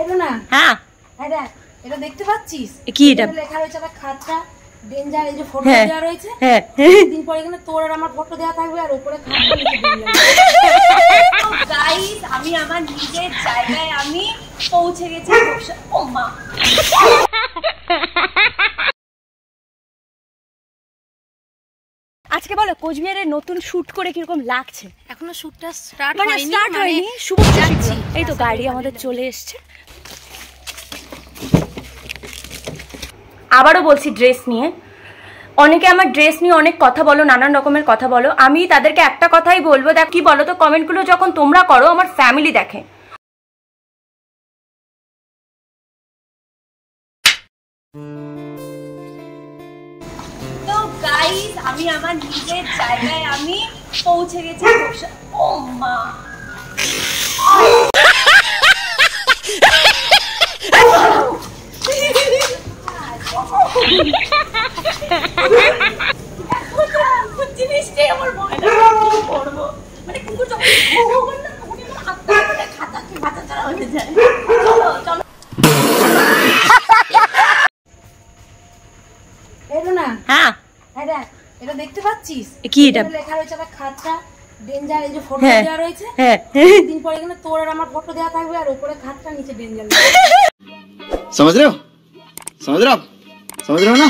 এলো না। হ্যাঁ এটা এটা দেখতে পাচ্ছিস? কি এটা? লেখা রয়েছে একটা খাতা ডেঞ্জার, এই যে ফটো দেওয়া রয়েছে। হ্যাঁ, দিন পরে এখানে তোর আর আমার ফটো দেওয়া থাকবে, আর উপরে খাতা লিখে ডেঞ্জার। গাইস, আমি আমার নিজের জায়গায় আমি পৌঁছে গেছি। ও মা, আজকে বলো কোচবিহারের নতুন শুট করে কিরকম লাগছে? এখনো শুটটা স্টার্ট হয়নি। শুভ যাচ্ছি, এই তো গাড়ি আমাদের চলে এসছে। আবারও বলছি, ড্রেস নিয়ে অনেকে আমার ড্রেস নিয়ে অনেক কথা বলো, নানান রকমের কথা বলো। আমি তাদেরকে একটা কথাই বলবো, দেখ কি বলো তো, কমেন্টগুলো যখন তোমরা করো আমার ফ্যামিলি দেখে। তো গাইস, আমি আমার নিজের জায়গায় আমি পৌঁছে গেছি। ও মা, জিনিসটাই আমার মনে কি করবো, মানে কুকুর যখন না তখন আত্মা মানে খাতা কি খাতা ছাড়া হয়ে যায়। চলো চলো। এলো না। হ্যাঁ, এটা এটা দেখতে পাচ্ছিস? কি এটা? লেখা রয়েছে একটা খাতা ডেঞ্জার, এই যে ফটো দেওয়া রয়েছে। হ্যাঁ, দিন পরে এখানে তোর আর আমার ফটো দেওয়া থাকবে, আর উপরে খাতা নিচে ডেঞ্জার। समझ रहे हो? समझ रहे हो? समझ रहे हो ना?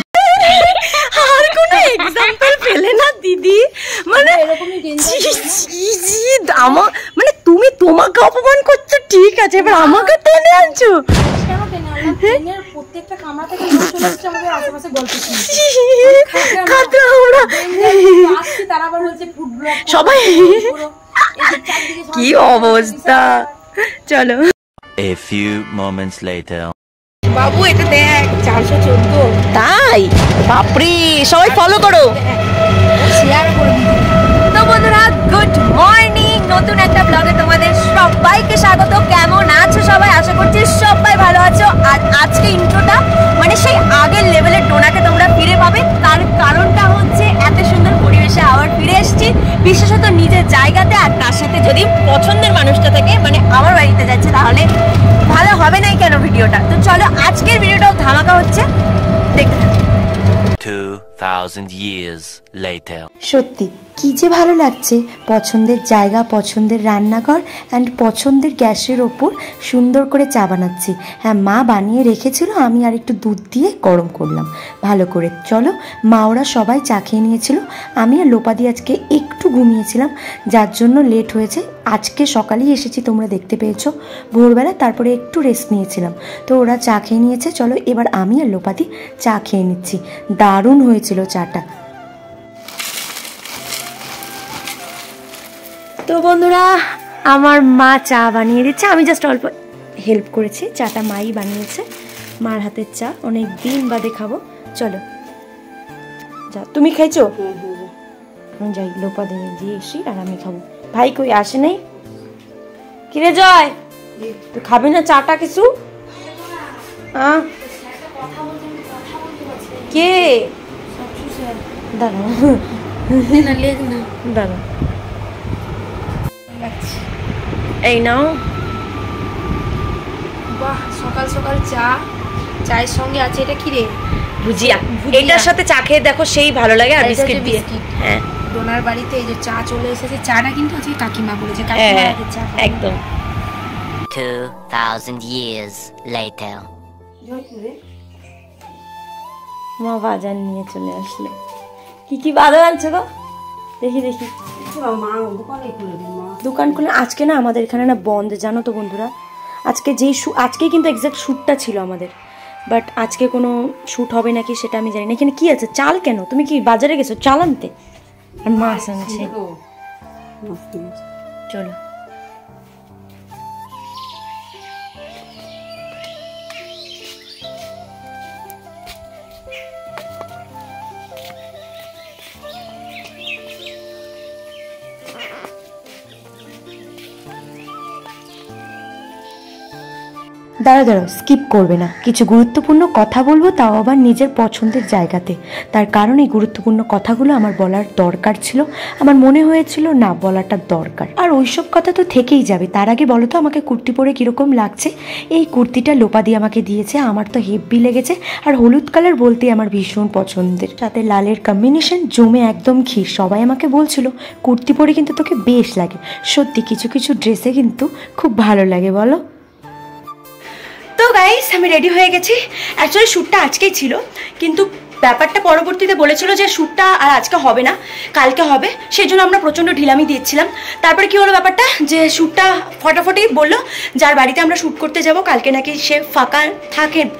আর কোনো एग्जांपल পেলে না দিদি, মানে এরকমই ডেঞ্জার। মানে তুমি তোমাকে অপমান করছো ঠিক আছে, এবার আমাকে টেনে আনছো কেন টেনে আনলাম? ট্রেনের প্রত্যেকটা কামরা থেকে লোক চলে আসছে আমাদের আশেপাশে গল্প শুনতে। খাতে আমরা আসছি, তারা আবার বলছে ফুড ব্লগ সবাই চারদিকে কি অবস্থা। চলো A few moments later. বাবু এটা দেখ 414। তাই? বাপরে, সবাই ফলো করো, শেয়ার করে দিতে। তো বন্ধুরা গুড মর্নিং, নতুন একটা ব্লগে তোমাদের সবাইকে স্বাগত। কেমন আছো সবাই? আশা করছি সবাই ভালো আছো। আর আজকে ইন্ট্রোটা মানে সেই আগের লেভেলের ডোনাকে তোমরা ফিরে পাবে। তার কারণটা হচ্ছে এত সুন্দর পরিবেশে আবার ফিরে এসেছি, বিশেষত নিজের জায়গাতে। আর তার সাথে যদি পছন্দের মানুষটা থেকে মানে আমার বাড়িতে যাচ্ছে, তাহলে ভালো হবে না কেন ভিডিওটা? তো চলো আজকের ভিডিওটাও ধামাকা হচ্ছে, দেখতে 2000 years later. সত্যি কি যে ভালো লাগছে, পছন্দের জায়গা, পছন্দের রান্নাঘর অ্যান্ড পছন্দের গ্যাসের ওপর সুন্দর করে চা বানাচ্ছি। হ্যাঁ, মা বানিয়ে রেখেছিল, আমি আর একটু দুধ দিয়ে গরম করলাম ভালো করে। চলো, মা ওরা সবাই চা খেয়ে নিয়েছিল, আমি আর লোপাদি আজকে একটু ঘুমিয়েছিলাম, যার জন্য লেট হয়েছে। আজকে সকালেই এসেছি, তোমরা দেখতে পেয়েছো ভোরবেলা, তারপরে একটু রেস্ট নিয়েছিলাম। তো ওরা চা খেয়ে নিয়েছে, চলো এবার আমি আর লোপাদি চা খেয়ে নিচ্ছি। দারুণ হয়েছিল চাটা। তো বন্ধুরা, আমার মা চা বানিয়ে দিচ্ছে, আমি জাস্ট অল্প হেল্প করেছি। চাটা মাই বানিয়েছে, মার হাতের চা অনেক দিন বাদে খাবো। চলো যা, তুমি খাইছো? আমি যাই, লোপা দিয়ে এসি আর আমি খাবো। ভাই কই আসে নাই? কিরে জয়, তুই খাবি না চাটা কিছু? কে? দাঁড়া দাঁড়া, এই নাও। বাহ, সকাল সকাল চা, চায়ের সঙ্গে আছে এটা কি রে? ভুজিয়া। এটার সাথে চা খেয়ে দেখো সেই ভালো লাগে, আর বিস্কিট দিয়ে। হ্যাঁ, ডোনার বাড়িতে এই যে চা চলে এসেছে। চাটা কিন্তু আজকে কাকিমা বলেছে, কাকিমা হাতের চা। একদম। 2000 years later. মা বাজার নিয়ে চলে আসলে। কি কি বাজার আনছো গো? দেখি দেখি। দোকান খুলে আজকে না আমাদের এখানে না বন্ধ, জানো তো বন্ধুরা। আজকে আজকে কিন্তু এক্সাক্ট শ্যুটটা ছিল আমাদের, বাট আজকে কোনো শ্যুট হবে নাকি সেটা আমি জানি না। এখানে কি আছে? চাল কেন? তুমি কি বাজারে গেছো চাল আনতে? আর মাছ আনছে। চলো দাঁড়াও স্কিপ করবে না, কিছু গুরুত্বপূর্ণ কথা বলবো, তাও আবার নিজের পছন্দের জায়গাতে। তার কারণ এই গুরুত্বপূর্ণ কথাগুলো আমার বলার দরকার ছিল, আমার মনে হয়েছিল না বলাটা দরকার। আর ওইসব কথা তো থেকেই যাবে। তার আগে বলো তো আমাকে কুর্তি পরে কীরকম লাগছে? এই কুর্তিটা লোপাদি আমাকে দিয়েছে, আমার তো হেব্বি লেগেছে। আর হলুদ কালার বলতে আমার ভীষণ পছন্দের, সাথে লালের কম্বিনেশন জমে একদম ক্ষীর। সবাই আমাকে বলছিল কুর্তি পরে কিন্তু তোকে বেশ লাগে। সত্যি কিছু কিছু ড্রেসে কিন্তু খুব ভালো লাগে, বলো? তো গাইস আমি রেডি হয়ে গেছি। অ্যাকচুয়ালি শ্যুটটা আজকেই ছিল, কিন্তু ব্যাপারটা পরবর্তীতে বলেছিল যে শ্যুটটা আর আজকে হবে না, কালকে হবে। সেই জন্য আমরা প্রচণ্ড ঢিলামি দিচ্ছিলাম। তারপরে কি হলো ব্যাপারটা, যে শ্যুটটা ফটাফটি বললো যার বাড়িতে আমরা শ্যুট করতে যাব কালকে নাকি সে ফাঁকা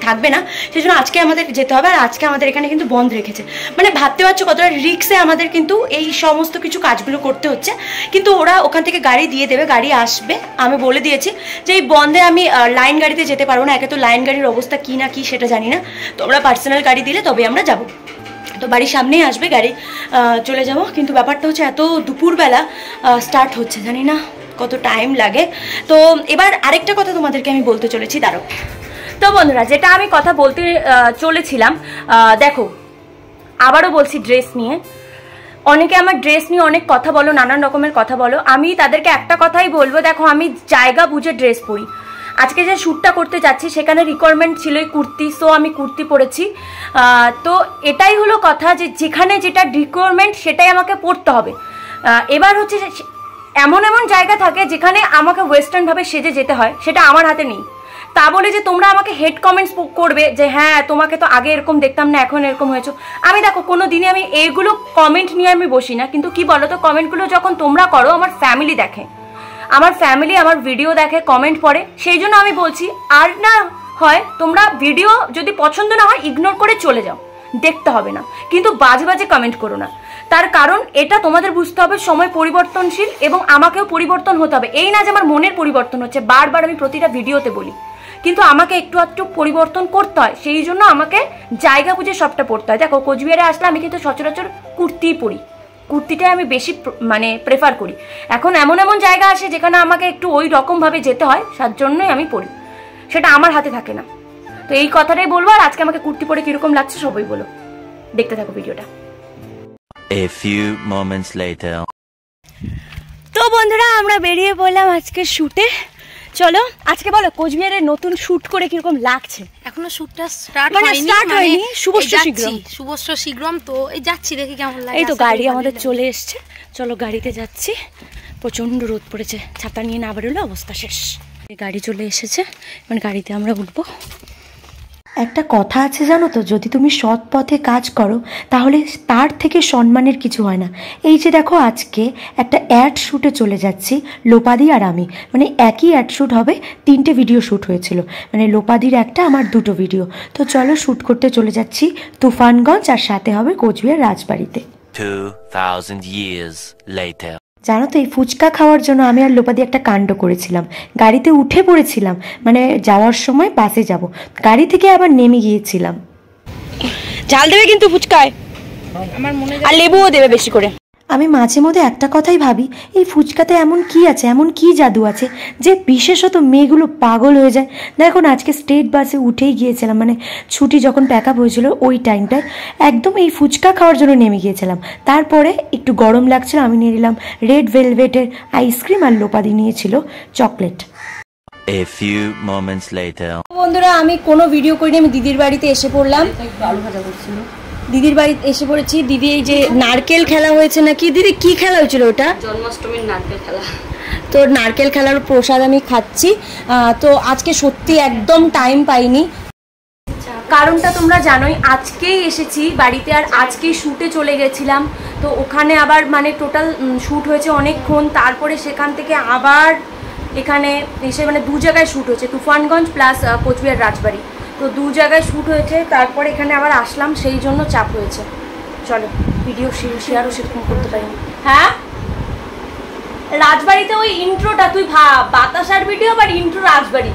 থাকবে না, সেই জন্য আজকে আমাদের যেতে হবে। আর আজকে আমাদের এখানে কিন্তু বন্ধ রেখেছে। মানে ভাবতে পারছো কতটা রিক্সে আমাদের কিন্তু এই সমস্ত কিছু কাজগুলো করতে হচ্ছে। কিন্তু ওরা ওখান থেকে গাড়ি দিয়ে দেবে, গাড়ি আসবে। আমি বলে দিয়েছি যে এই বন্ধে আমি লাইন গাড়িতে যেতে পারবো না, একে তো লাইন গাড়ির অবস্থা কি না কি সেটা জানি না। তোমরা পার্সোনাল গাড়ি দিলে তবে আমরা যাব। তো বাড়ির সামনেই আসবে গাড়ি, চলে যাব। কিন্তু ব্যাপারটা হচ্ছে এত দুপুরবেলা স্টার্ট হচ্ছে, জানি না কত টাইম লাগে। তো এবার আরেকটা কথা তোমাদেরকে আমি বলতে চলেছি, দাঁড়াও। তো বন্ধুরা, যেটা আমি কথা বলতে চলেছিলাম, দেখো আবারও বলছি, ড্রেস নিয়ে অনেকে আমার ড্রেস নিয়ে অনেক কথা বলো, নানান রকমের কথা বলো। আমি তাদেরকে একটা কথাই বলবো, দেখো আমি জায়গা বুঝে ড্রেস পরি। আজকে যে শ্যুটটা করতে যাচ্ছি সেখানে রিকোয়ারমেন্ট ছিল কুর্তি, সো আমি কুর্তি পরেছি। তো এটাই হলো কথা, যে যেখানে যেটা রিকোয়ারমেন্ট সেটাই আমাকে পরতে হবে। এবার হচ্ছে এমন এমন জায়গা থাকে যেখানে আমাকে ওয়েস্টার্নভাবে সেজে যেতে হয়, সেটা আমার হাতে নেই। তা বলে যে তোমরা আমাকে হেড কমেন্টস করবে যে হ্যাঁ তোমাকে তো আগে এরকম দেখতাম না, এখন এরকম হয়েছো। আমি দেখো কোনো দিনই আমি এইগুলো কমেন্ট নিয়ে আমি বসি না। কিন্তু কি বলো তো, কমেন্টগুলো যখন তোমরা করো আমার ফ্যামিলি দেখে, আমার ফ্যামিলি আমার ভিডিও দেখে, কমেন্ট পড়ে। সেই জন্য আমি বলছি, আর না হয় তোমরা ভিডিও যদি পছন্দ না হয় ইগনোর করে চলে যাও, দেখতে হবে না, কিন্তু বাজে বাজে কমেন্ট করো না। তার কারণ এটা তোমাদের বুঝতে হবে, সময় পরিবর্তনশীল এবং আমাকেও পরিবর্তন হতে হবে। এই না যে আমার মনের পরিবর্তন হচ্ছে, বারবার আমি প্রতিটা ভিডিওতে বলি, কিন্তু আমাকে একটু একটু পরিবর্তন করতে হয়। সেই জন্য আমাকে জায়গা বুঝে সবটা পড়তে হয়। দেখো কোচবিহারে আসলে আমি কিন্তু সচরাচর কুর্তিই পরি, কুর্তিটাই আমি বেশি মানে প্রেফার করি। এখন এমন এমন জায়গা আসে যেখানে আমাকে একটু ওই রকমভাবে যেতে হয়, তার জন্যই আমি পরি, সেটা আমার হাতে থাকে না। তো এই কথাটাই বলবো। আর আজকে আমাকে কুর্তি পরে কিরকম লাগছে সবাই বলো, দেখতে থাকো ভিডিওটা। A few moments later. তো বন্ধুরা আমরা বেরিয়ে পড়লাম আজকে শ্যুটে। চলো আজকে বলো কোচবিহারের নতুন শ্যুট করে কিরকম লাগছে? এখনো শ্যুটটা স্টার্ট হয়নি, শুভশ্রী শীঘ্রম, শুভশ্রী শীঘ্রম। তো এই যাচ্ছি, দেখি কেমন লাগে। এই তো গাড়ি আমাদের চলে এসছে, চলো গাড়িতে যাচ্ছি। প্রচন্ড রোদ পড়েছে, ছাতা নিয়ে না বেরোলে অবস্থা শেষ। গাড়ি চলে এসেছে, মানে গাড়িতে আমরা উঠবো। একটা কথা আছে জানো তো, যদি তুমি সৎ পথে কাজ করো তাহলে তার থেকে সম্মানের কিছু হয় না। এই যে দেখো আজকে একটা অ্যাড শ্যুটে চলে যাচ্ছি, লোপাদি আর আমি, মানে একই অ্যাড শ্যুট হবে, 3টে ভিডিও শ্যুট হয়েছিল, মানে লোপাদির একটা আমার 2টো ভিডিও। তো চলো শ্যুট করতে চলে যাচ্ছি তুফানগঞ্জ, আর সাথে হবে কোচবিহার রাজবাড়িতে। 2000 years later. জানো তো এই ফুচকা খাওয়ার জন্য আমি আর লোপাদি একটা কাণ্ড করেছিলাম। গাড়িতে উঠে পড়েছিলাম, মানে যাওয়ার সময় বাসে যাব, গাড়ি থেকে আবার নেমে গিয়েছিলাম। ঝাল দেবে কিন্তু ফুচকায়, আমার মনে আর লেবুও দেবে বেশি করে। আমি মাঝে মধ্যে একটা কথাই ভাবি, এই ফুচকাতে এমন কি আছে, এমন কি জাদু আছে যে বিশেষত মেয়েগুলো পাগল হয়ে যায়। দেখুন আজকে স্টেট বাসে উঠেই গিয়েছিলাম, মানে ছুটি যখন প্যাক আপ হয়েছিল ওই টাইমটায় একদম এই ফুচকা খাওয়ার জন্য নেমে গিয়েছিলাম। তারপরে একটু গরম লাগছিল, আমি নিয়ে নিলাম রেড ভেলভেটের আইসক্রিম, আর লোপাদি নিয়েছিল chocolate. A few moments later. বন্ধুরা আমি কোনো ভিডিও করিনি, আমি দিদির বাড়িতে এসে পড়লাম। আলু ভাজা করছিল, দিদির বাড়িতে এসে পড়েছি। দিদি এই যে নারকেল খেলা হয়েছে নাকি, দিদি কি খেলা হয়েছিল ওটা? জন্মাষ্টমীর নারকেল খেলা। তো নারকেল খেলার প্রসাদ আমি খাচ্ছি। তো আজকে সত্যি একদম টাইম পাইনি, কারণটা তোমরা জানোই। আজকেই এসেছি বাড়িতে, আর আজকেই শ্যুটে চলে গেছিলাম। তো ওখানে আবার মানে টোটাল শ্যুট হয়েছে অনেকক্ষণ, তারপরে সেখান থেকে আবার এখানে এসে মানে 2 জায়গায় শ্যুট হয়েছে, তুফানগঞ্জ প্লাস কোচবিহার রাজবাড়ি। তো 2 জায়গায় শ্যুট হয়েছে, তারপরে এখানে আবার আসলাম, সেই জন্য চাপ হয়েছে। চলো ভিডিও শেয়ারও সেরকম করতে পারিনি। হ্যাঁ রাজবাড়িতে ওই ইন্ট্রোটা তুই ভাব, বাতাসার ভিডিও আবার ইন্ট্রো রাজবাড়ি।